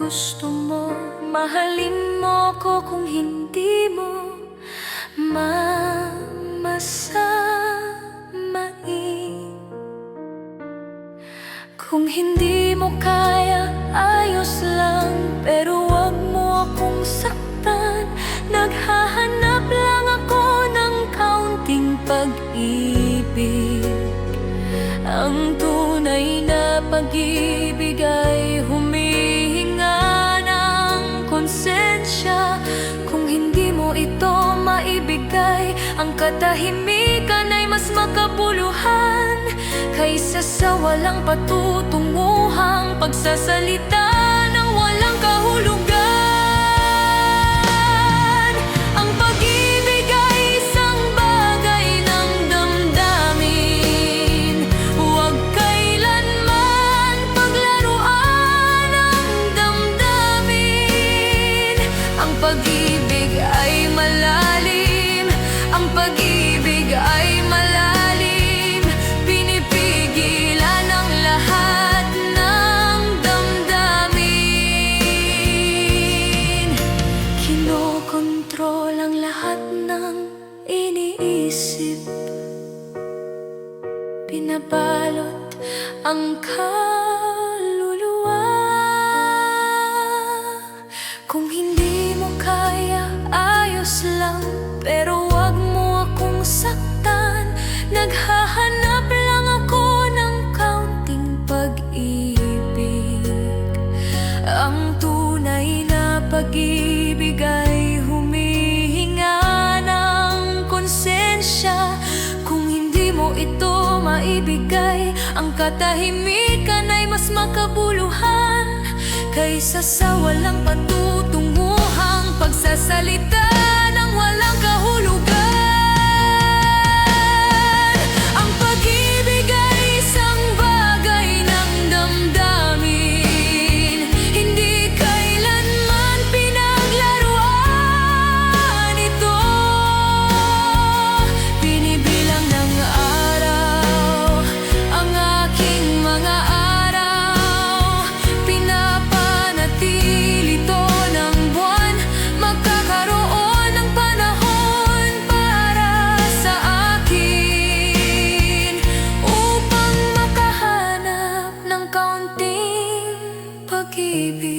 gusto mo. Mahalin mo ko kung hindi mo mamasamain. Kung hindi mo kaya, ayos lang, pero wag mo akong saktan. Naghahanap lang ako ng kaunting pag-ibig. Ang tunay na pag-ibig ay humihinga ng konsensya. Kung hindi mo ito maibigay, ang katahimikan ay mas makabuluhan kaysa sa walang patutunguhang pagsasalita ng walang kahulugan. Ang pag-ibig ay isang bagay ng damdamin. Huwag kailanman paglaruan ang damdamin. Ang pag-ibig ay malalim. Ang pag-ibig ay malalim. Pinipigilan ang lahat ng damdamin. Kinokontrol ang lahat ng iniisip. Pinabalot ang kaluluwa. Kung hindi mo kaya, ayos lang, pero wag mo akong saktan. Naghahanap lang ako ng kaunting pag-ibig. Ang tunay na pag-ibig ay humihinga ng konsensya. Kung hindi mo ito maibigay, ang katahimikan ay mas makabuluhan kaysa sa walang patutunguhang pagsasalita ng walang kahulugan. Ang pag-ibig ay isang bagay ng damdamin. Hindi kailanman pinaglaruan ito. Binibilang ng araw ang aking mga araw. Pinapanatili to ng buwan. Magkakaroon ng panahon para sa akin, upang makahanap ng kaunting pag-ibig.